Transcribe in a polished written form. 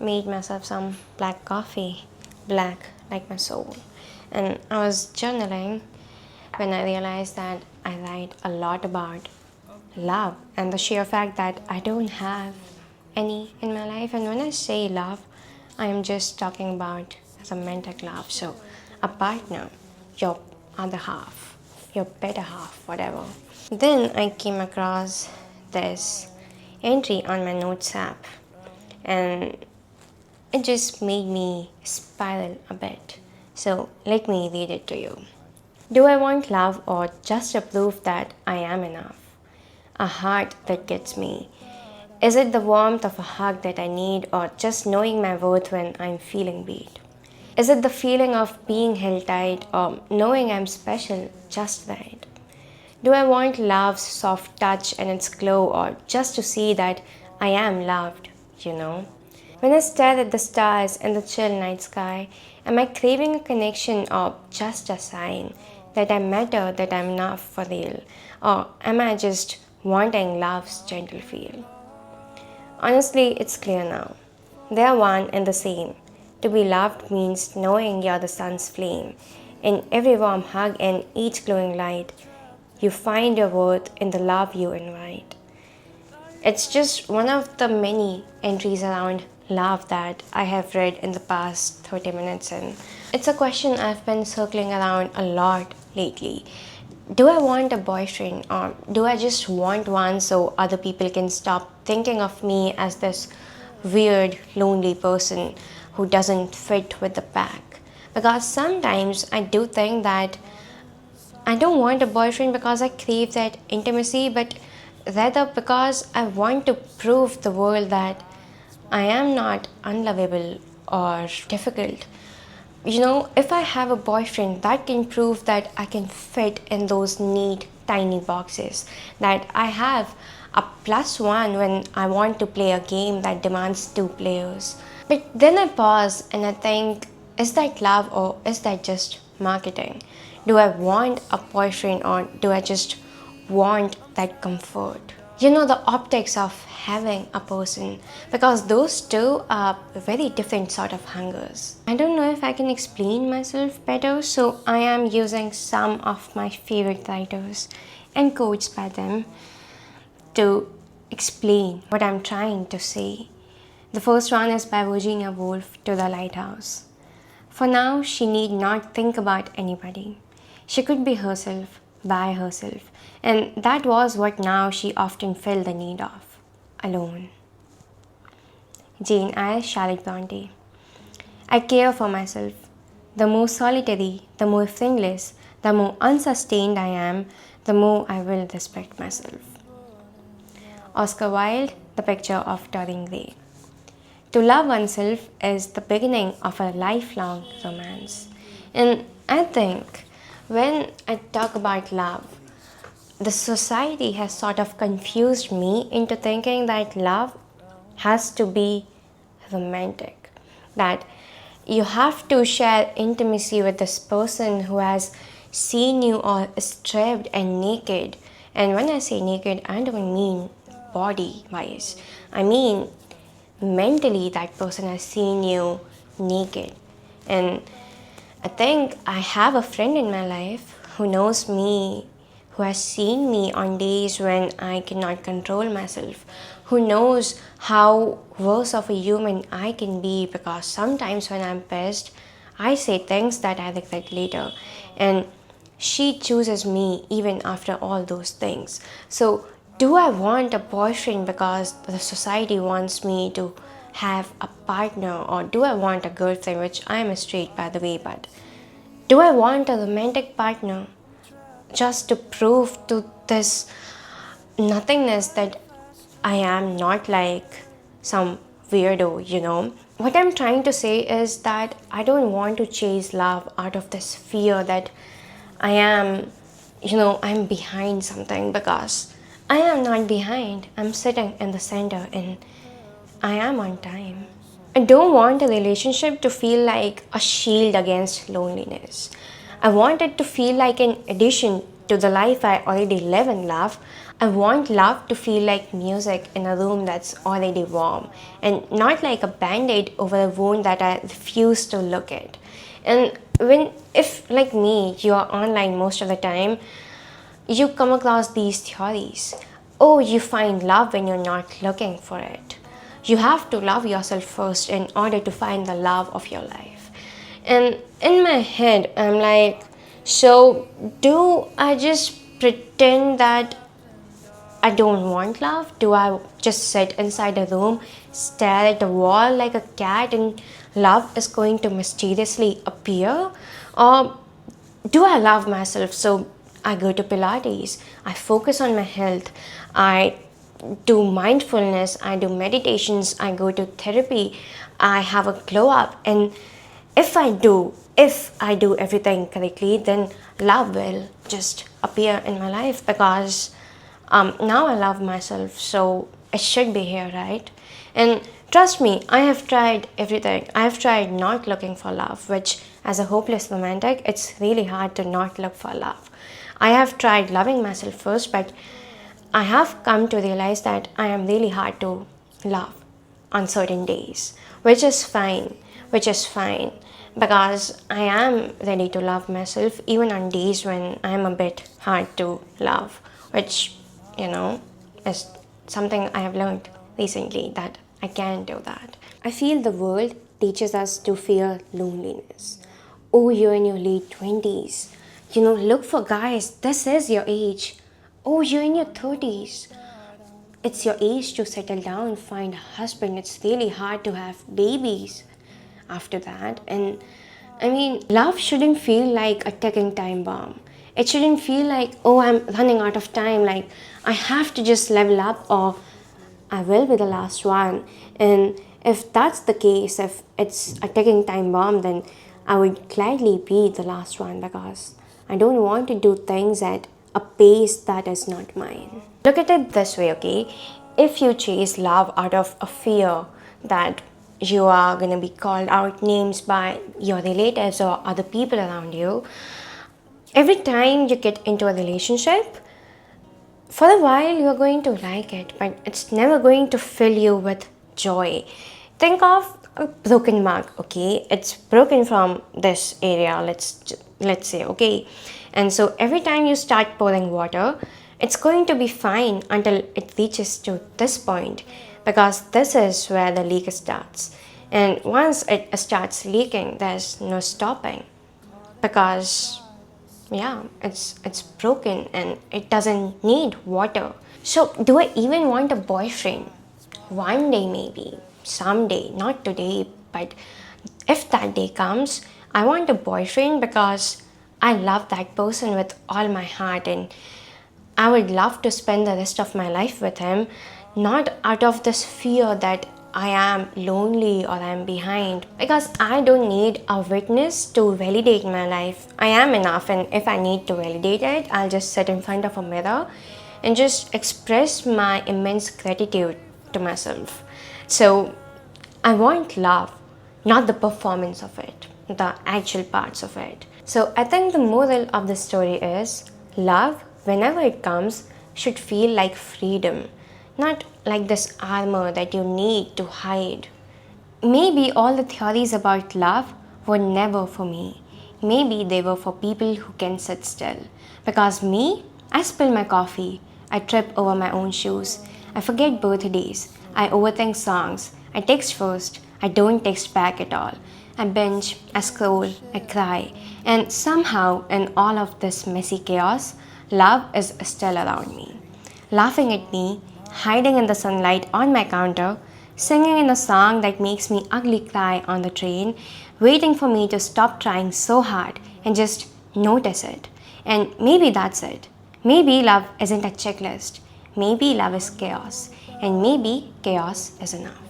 Made myself some black coffee, black like my soul. And I was journaling when I realized that I write a lot about love and the sheer fact that I don't have any in my life. And when I say love, I am just talking about romantic love. So, a partner, your other half, your better half, whatever. Then I came across this entry on my notes app, and it just made me spiral a bit. So let me read it to you. Do I want love or just a proof that I am enough? A heart that gets me. Is it the warmth of a hug that I need or just knowing my worth when I'm feeling beat? Is it the feeling of being held tight or knowing I'm special just right? Do I want love's soft touch and its glow or just to see that I am loved? When I stare at the stars and the chill night sky, am I craving a connection or just a sign that I matter, that I'm enough for real? Or am I just wanting love's gentle feel? Honestly, it's clear now. They are one and the same. To be loved means knowing you're the sun's flame. In every warm hug and each glowing light, you find your worth in the love you invite. It's just one of the many entries around love that I have read in the past 30 minutes, and it's a question I've been circling around a lot lately. Do I want a boyfriend or do I just want one so other people can stop thinking of me as this weird, lonely person who doesn't fit with the pack? Because sometimes I do think that I don't want a boyfriend because I crave that intimacy, but rather because I want to prove the world that I am not unlovable or difficult. If I have a boyfriend, that can prove that I can fit in those neat, tiny boxes, that I have a plus one when I want to play a game that demands two players. But then I pause and I think, is that love or is that just marketing? Do I want a boyfriend or do I just want that comfort? The optics of having a person, because those two are very different sort of hungers. I don't know if I can explain myself better, so I am using some of my favorite writers and quotes by them to explain what I'm trying to say. The first one is by Virginia Woolf, To the Lighthouse. For now, she need not think about anybody. She could be herself, by herself, and that was what now she often felt the need of, alone. Jane Eyre, Charlotte Bronte. I care for myself. The more solitary, the more friendless, the more unsustained I am, the more I will respect myself. Oscar Wilde, The Picture of Dorian Gray. To love oneself is the beginning of a lifelong romance. And I think when I talk about love, the society has sort of confused me into thinking that love has to be romantic, that you have to share intimacy with this person who has seen you all stripped and naked. And when I say naked, I don't mean body wise, I mean mentally that person has seen you naked. And I think I have a friend in my life who knows me, who has seen me on days when I cannot control myself, who knows how worse of a human I can be, because sometimes when I'm pissed, I say things that I regret later. And she chooses me even after all those things. So, do I want a boyfriend because the society wants me to have a partner, or do I want a girlfriend, which I am straight by the way, but do I want a romantic partner just to prove to this nothingness that I am not like some weirdo? What I'm trying to say is that I don't want to chase love out of this fear that I am, I'm behind something, because I am not behind. I'm sitting in the center and I am on time. I don't want a relationship to feel like a shield against loneliness. I want it to feel like an addition to the life I already live and love. I want love to feel like music in a room that's already warm and not like a band-aid over a wound that I refuse to look at. And if like me, you are online most of the time, you come across these theories. Oh, you find love when you're not looking for it. You have to love yourself first in order to find the love of your life. And in my head, I'm like, so do I just pretend that I don't want love? Do I just sit inside a room, stare at the wall like a cat, and love is going to mysteriously appear? Or do I love myself? So I go to Pilates, I focus on my health, I do mindfulness, I do meditations, I go to therapy, I have a glow up, and if I do everything correctly, then love will just appear in my life because now I love myself, so it should be here, right? And trust me, I have tried everything. I have tried not looking for love, which, as a hopeless romantic, it's really hard to not look for love. I have tried loving myself first, but I have come to realize that I am really hard to love on certain days, which is fine, which is fine because I am ready to love myself even on days when I am a bit hard to love, which, you know, is something I have learned recently that I can do that. I feel the world teaches us to fear loneliness. Oh, you're in your late 20s. Look for guys. This is your age. Oh, you're in your 30s. It's your age to settle down, find a husband. It's really hard to have babies after that. And I mean, love shouldn't feel like a ticking time bomb. It shouldn't feel like, oh, I'm running out of time, like I have to just level up or I will be the last one. And if that's the case, if it's a ticking time bomb, then I would gladly be the last one because I don't want to do things at a pace that is not mine. Look at it this way, okay? If you chase love out of a fear that you are going to be called out names by your relatives or other people around you, every time you get into a relationship, for a while you're going to like it, but it's never going to fill you with joy. Think of a broken mug, okay? It's broken from this area, let's say, okay? And so every time you start pouring water, it's going to be fine until it reaches to this point because this is where the leak starts. And once it starts leaking, there's no stopping because yeah, it's broken and it doesn't need water. So do I even want a boyfriend? One day maybe, someday, not today, but if that day comes, I want a boyfriend because I love that person with all my heart and I would love to spend the rest of my life with him, not out of this fear that I am lonely or I am behind, because I don't need a witness to validate my life. I am enough, and if I need to validate it, I'll just sit in front of a mirror and just express my immense gratitude to myself. So I want love, not the performance of it, the actual parts of it. So I think the moral of the story is love, whenever it comes, should feel like freedom, not like this armor that you need to hide. Maybe all the theories about love were never for me. Maybe they were for people who can sit still. Because me, I spill my coffee, I trip over my own shoes, I forget birthdays, I overthink songs, I text first, I don't text back at all. I binge, I scroll, I cry, and somehow in all of this messy chaos, love is still around me, laughing at me, hiding in the sunlight on my counter, singing in a song that makes me ugly cry on the train, waiting for me to stop trying so hard and just notice it. And maybe that's it. Maybe love isn't a checklist. Maybe love is chaos. And maybe chaos is enough.